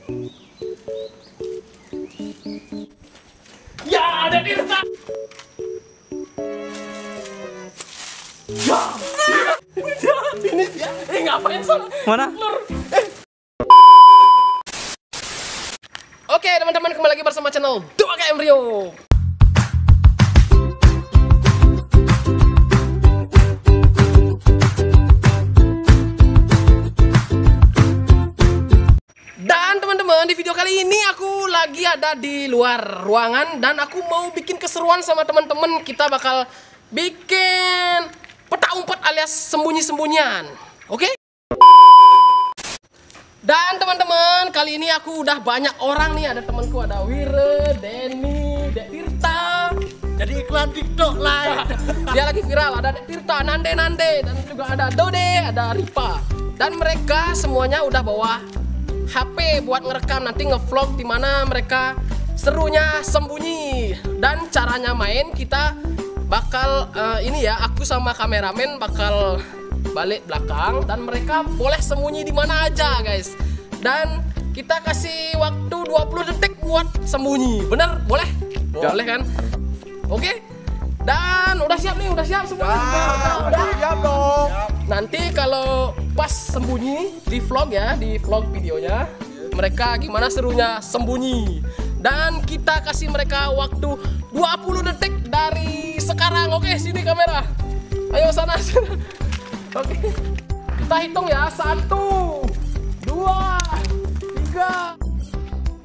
Ya, ada Tirta. Ya. Ini dia. Ngapain sana? Mana? Oke, teman-teman, kembali lagi bersama channel 2KM Rio. Dan teman-teman, di video kali ini aku lagi ada di luar ruangan dan aku mau bikin keseruan sama teman-teman. Kita bakal bikin petak umpet alias sembunyi-sembunyian. Oke? Dan teman-teman, kali ini aku udah banyak orang nih. Ada temanku, ada Wire, Denny, Dek Tirta. Jadi iklan TikTok lah. Dia lagi viral. Ada Dek Tirta, Nande, dan juga ada Dode, ada Ripa. Dan mereka semuanya udah bawa HP buat ngerekam nanti ngevlog di mana mereka serunya sembunyi. Dan caranya main kita bakal ini ya, aku sama kameramen bakal balik belakang dan mereka boleh sembunyi di mana aja, guys. Dan kita kasih waktu 20 detik buat sembunyi. Bener? Boleh? Boleh kan? Oke. Dan udah siap nih, udah siap semua. Udah siap dong. Nanti kalau pas sembunyi di vlog ya, di vlog videonya, mereka gimana serunya sembunyi. Dan kita kasih mereka waktu 20 detik dari sekarang. Oke, sini kamera. Ayo sana. Oke. Kita hitung ya. 1, 2, 3.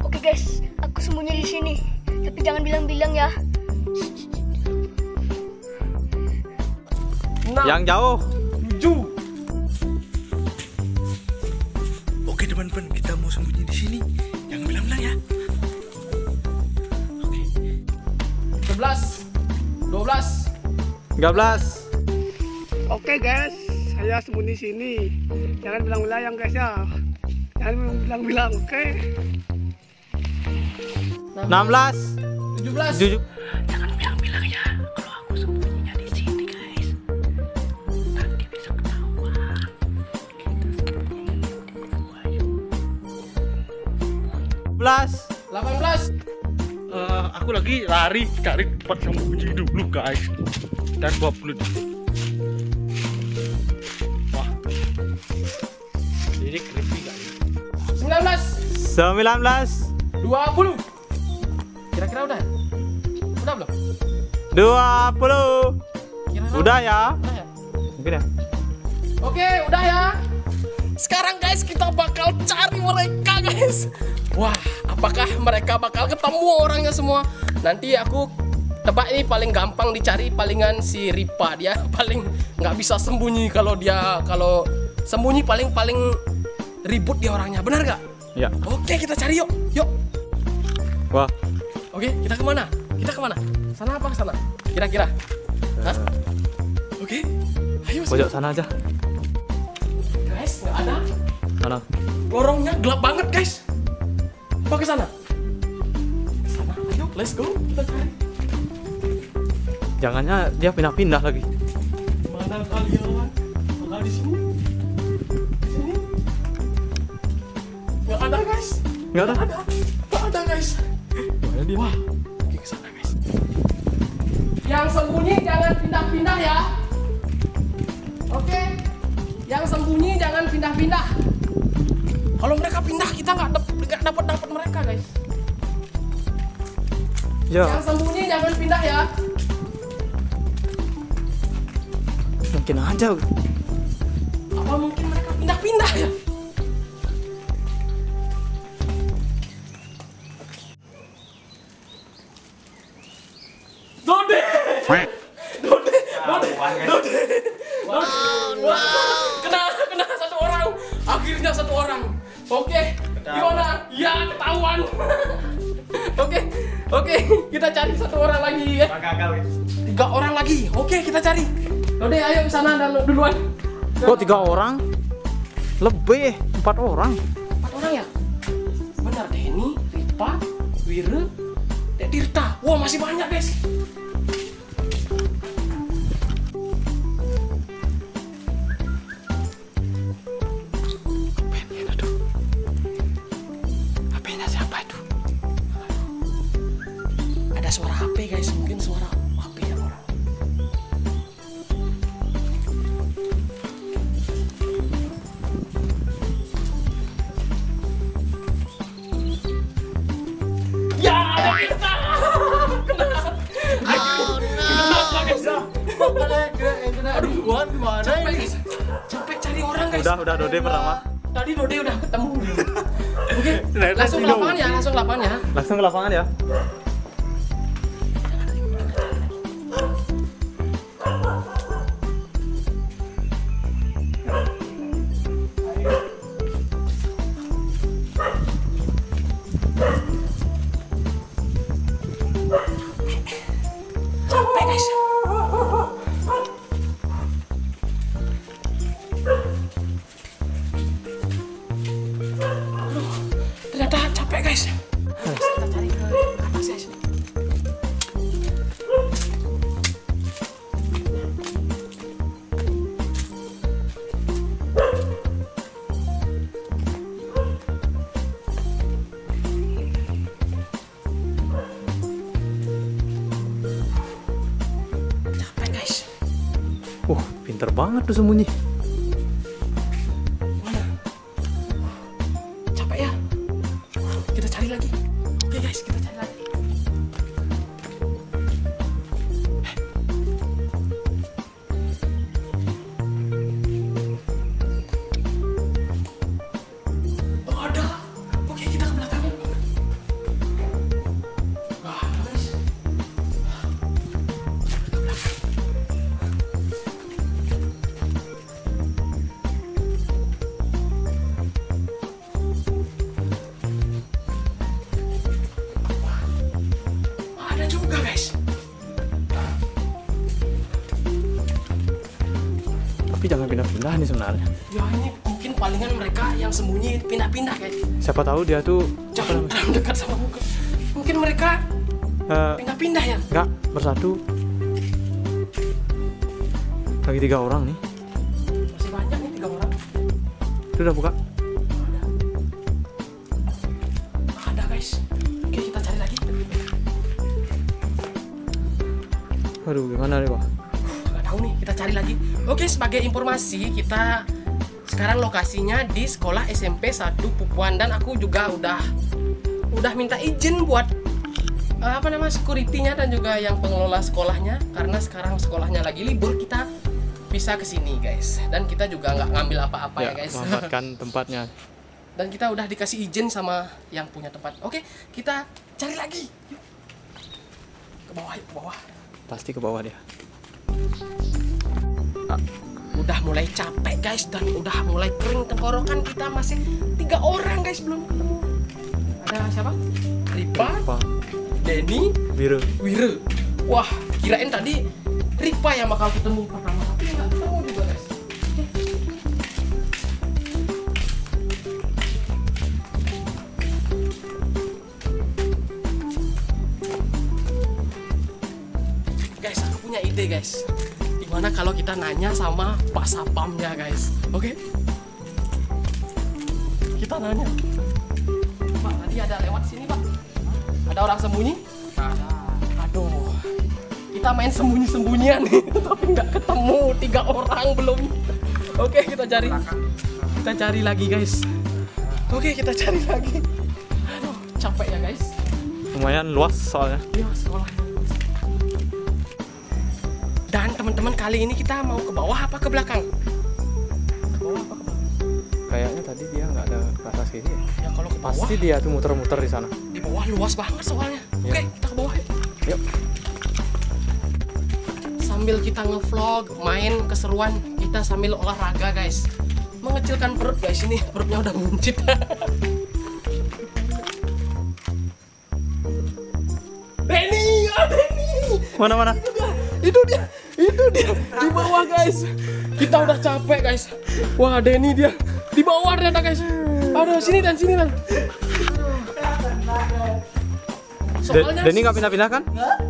Oke guys, aku sembunyi di sini. Tapi jangan bilang-bilang ya. 6, Yang jauh. 7. Oke teman-teman, kita mau sembunyi di sini. Jangan bilang-bilang ya. 11, 12, 13. Oke guys, saya sembunyi sini. Jangan bilang-bilang guys ya. Jangan bilang-bilang, oke? 16. 17. 7. Jangan bilang-bilang ya. Kalau aku sembunyinya di sini guys. Nanti bisa ketahuan. Kita sembunyi di bawah yuk. 11. 18. Aku lagi lari cari tempat sembunyi dulu guys. Dan 20 detik. Wah, ini creepy guys. 19. 19. 20. Kira-kira udah? Udah belum? 20. Kira-kira Udah ya? Udah ya? Mungkin ya. Oke, udah ya. Sekarang guys, kita bakal cari mereka guys. Wah, apakah mereka bakal ketemu orangnya semua? Nanti aku tebak ini paling gampang dicari palingan si Ripa. Dia paling nggak bisa sembunyi. Kalau sembunyi paling ribut dia orangnya. Benar nggak? Ya. Oke, kita cari yuk. Yuk. Wah. Oke, kita kemana? Kita kemana? Sana apa ke sana? Kira-kira? Hah? Oke. Ayo. Pojok sana aja. Guys, nggak ada. Mana? Lorongnya gelap banget guys. Apa ke sana? Sana, ayo, let's go. Kita cari. Jangannya dia pindah-pindah lagi. Mana kalian? Mana di sini? Di sini? Nggak ada guys. Nggak ada. Nggak ada guys. Mana dia? Wah, oke ke sana guys. Yang sembunyi jangan pindah-pindah ya. Oke. Yang sembunyi jangan pindah-pindah. Kalau mereka pindah kita nggak dapat mereka guys. Ya. Yang sembunyi jangan pindah ya. Mungkin aja. Apa mungkin mereka pindah-pindah ya? Dode! Dode! Kena satu orang. Akhirnya satu orang. Oke, gimana? Ya, ketahuan. Oke, kita cari satu orang lagi ya. 3 orang lagi. Oke, kita cari. Dode, ayo ke sana dan duluan. Kok 3 orang? Lebih 4 orang. 4 orang ya? Benar, Denny, Ripa, Wire, Dek Tirta. Wah, masih banyak guys. Capek cari orang guys. Udah Dode pertama. Tadi Dode udah ketemu. Oke, langsung ke lapangan ya, langsung ke lapangan ya. Langsung ke lapangan ya. Capek guys. Ternyata capek guys. Kita cari ke atas guys. Capek guys. Pinter banget tuh sembunyi. Mana? Capek ya? Kita cari lagi. Oke guys, kita cari lagi. Oh, ada. Oke, kita ke belakang. Wah, guys. Ada juga guys. Tapi jangan pindah-pindah nih sebenarnya. Ya ini mungkin palingan mereka yang sembunyi pindah-pindah guys. Siapa tahu dia tuh Jangan terlalu dekat sama muka. Mungkin mereka pindah-pindah ya. nggak bersatu. Lagi 3 orang nih. Masih banyak nih 3 orang. Itu udah buka. Ada guys. Oke, kita cari lagi. Aduh, gimana nih, Pak? Nggak tahu nih, kita cari lagi. Oke, sebagai informasi, kita sekarang lokasinya di sekolah SMP 1 Pupuan, dan aku juga udah minta izin buat security-nya dan juga yang pengelola sekolahnya, karena sekarang sekolahnya lagi libur, kita bisa kesini guys, dan kita juga nggak ngambil apa-apa ya guys. Memanfaatkan tempatnya. Dan kita udah dikasih izin sama yang punya tempat. Oke, kita cari lagi. Yuk. Ke bawah, yuk, ke bawah. Pasti ke bawah dia. Udah mulai capek guys, dan udah mulai kering tenggorokan. Kita masih 3 orang guys, belum ketemu. Ada siapa? Ripa, Pak Denny, Biru. Wira. Wah, kirain tadi Ripa yang bakal ketemu pertama, tapi nggak ketemu juga guys. Guys, aku punya ide guys. Gimana kalau kita nanya sama Pak Sapamnya guys? Oke? Kita nanya. Pak, tadi ada lewat sini Pak. Ada orang sembunyi? Ada. Aduh. Kita main sembunyi-sembunyian nih, tapi nggak ketemu. 3 orang belum. Oke, kita cari. Kita cari lagi guys. Oke, kita cari lagi. Aduh, capek ya guys. Lumayan luas soalnya. Ya, sekolah. Dan teman-teman, kali ini kita mau ke bawah apa ke belakang? Ke bawah apa ke belakang? Kayaknya tadi dia nggak ada ke atas sini ya. Ya kalau ke bawah, Pasti dia tuh muter-muter di sana. di bawah luas banget soalnya. Oke, kita ke bawah ya. Yuk. Sambil kita ngevlog, main keseruan, kita sambil olahraga guys. Mengecilkan perut guys, ini perutnya udah buncit. Denny, Denny. Mana? Itu dia di bawah guys. Kita udah capek guys. Wah, Denny dia di bawah ternyata guys. Aduh, sini dan. Soalnya Denny nggak pindah-pindah kan?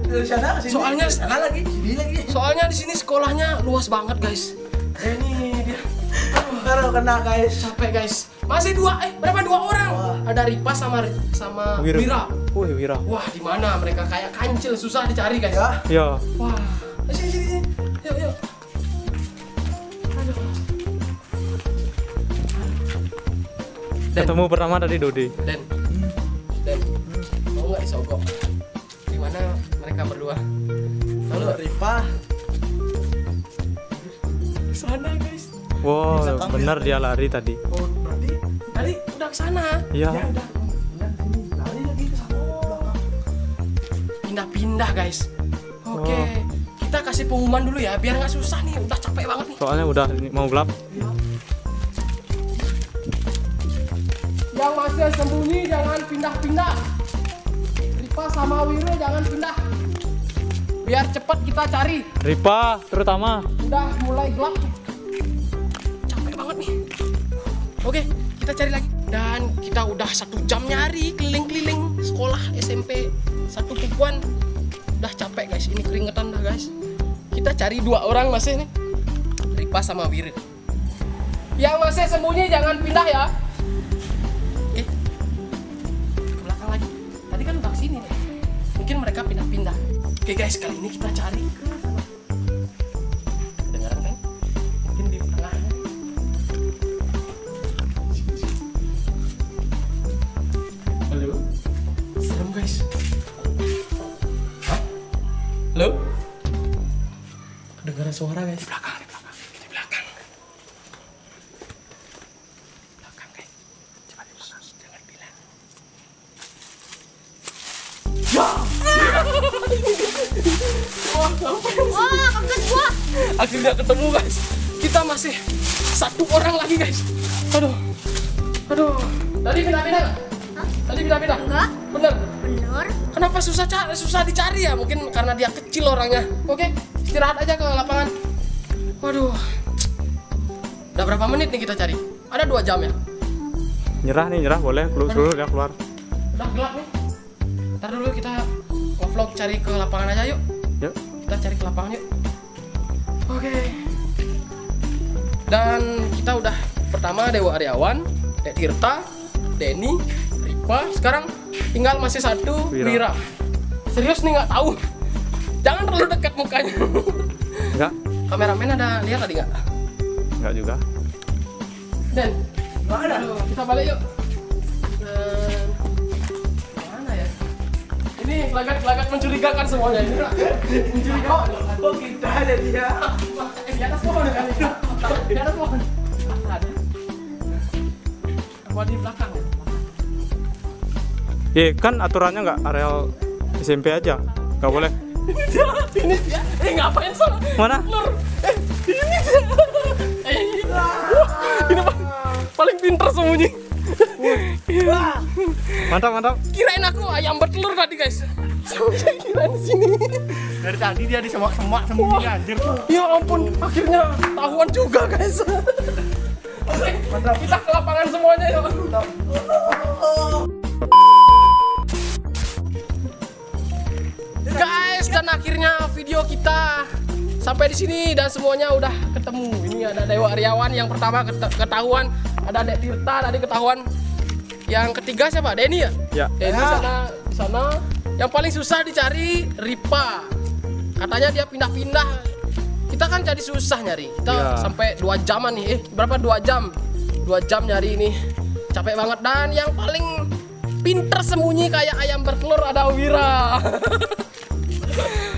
Dari sana ke sini. Soalnya lagi, sini lagi. Soalnya di sini sekolahnya luas banget guys. Denny dia Baru kena guys. capek guys. Masih berapa 2 orang? Ada Ripa sama Wira. Wih, Wira. Wah, di mana mereka kayak kancil, susah dicari guys. Ya. Ya. Wah, sini. Yuk. Aduh. Ketemu pertama tadi Dode. Dan mau nggak disogok? mana mereka berdua. Halo. Ripa. Sana guys. Wow, benar dia lari tadi. Oh, berarti Tadi udah ke sana. Iya. ya udah. Lari lagi ke sana. Pindah-pindah guys. Oke. Kita kasih pengumuman dulu ya biar nggak susah nih. Udah capek banget nih. Soalnya udah mau gelap. Yang masih sembunyi jangan pindah-pindah. Ripa sama Wiro jangan pindah. Biar cepat kita cari. Ripa terutama. Udah mulai gelap. Capek banget nih. Oke, kita cari lagi. Dan kita udah 1 jam nyari keliling-keliling sekolah SMP 1 Pupuan. Udah capek guys, ini keringetan dah guys. Kita cari 2 orang masih nih. Ripa sama Wiro. Yang masih sembunyi jangan pindah ya. Oke. Ke belakang lagi. Tadi kan udah kesini nih. Mungkin mereka pindah-pindah. Oke guys, kali ini kita cari ke sana. Kedengaran kan? Mungkin di tengahnya. Halo? Serem guys. Hah? Halo? Kedengaran suara guys. Di belakang. Di belakang. Belakang guys. Coba di belakang. Jangan bilang. Wah, Wah, kaget gua. akhirnya ketemu guys. Kita masih 1 orang lagi guys. Aduh. Tadi pindah-pindah nggak? Tadi pindah-pindah? Enggak. Bener. Bener. Kenapa susah dicari ya? Mungkin karena dia kecil orangnya. Oke, istirahat aja ke lapangan. Waduh. Udah berapa menit nih kita cari? Ada 2 jam ya? Nyerah boleh suruh dia keluar. Udah gelap nih. Ntar dulu kita nge-vlog cari ke lapangan aja yuk. Yuk. Kita cari ke lapangan yuk. Oke. Dan kita udah pertama Dewa Aryawan, Dek Tirta, Denny, Ripa. Sekarang tinggal masih 1 Wira. Serius nih nggak tahu. Jangan terlalu dekat mukanya. Enggak? Kameramen ada lihat tadi nggak? Enggak juga. Den, nggak ada. Aduh, kita balik yuk. Dan mana ya? Ini gelagat mencurigakan semuanya ini. Mencurigakan. Oh, kita ada dia. Di atas pohon kali. Di atas pohon. Ada. Apa di belakang ya? Kan aturannya nggak areal SMP aja. Nggak boleh. Ini dia. Ngapain salah? Mana? Lur. Ini dia. Ini paling pintar sembunyi. Mantap. Kirain aku ayam bertelur tadi guys. Saya kirain di sini. Dari tadi dia di semak-semak sembunyi anjir. Ya ampun, akhirnya tahuan juga guys. Oke, kita ke lapangan semuanya yuk. Guys, dan akhirnya video kita sampai di sini dan semuanya udah ketemu. Ini ada Dewa Aryawan yang pertama ketahuan, ada Dek Tirta tadi ketahuan. Yang ketiga siapa? Denny ya? Ya. Denny di sana. Yang paling susah dicari Ripa. Katanya dia pindah-pindah. Kita kan jadi susah nyari. Kita Ya. sampai 2 jaman nih. Berapa 2 jam? 2 jam nyari ini. Capek banget. Dan yang paling pinter sembunyi kayak ayam bertelur ada Wira.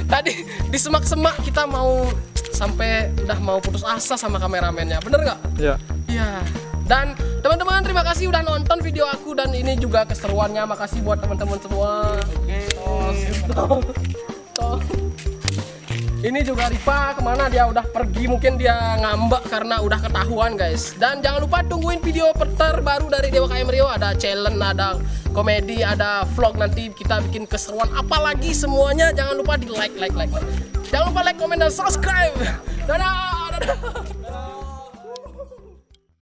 Tadi di semak-semak kita mau sampai udah mau putus asa sama kameramennya. Bener nggak? Ya. Iya. Dan teman-teman terima kasih udah nonton video aku dan ini juga keseruannya. Makasih buat teman-teman semua. Toh. Ini juga Ripa kemana dia udah pergi, mungkin dia ngambek karena udah ketahuan guys. Dan jangan lupa tungguin video terbaru dari Dewa KM Rio. Ada challenge, ada komedi, ada vlog, nanti kita bikin keseruan apalagi semuanya. Jangan lupa di like. Jangan lupa like, komen, dan subscribe. Dadah.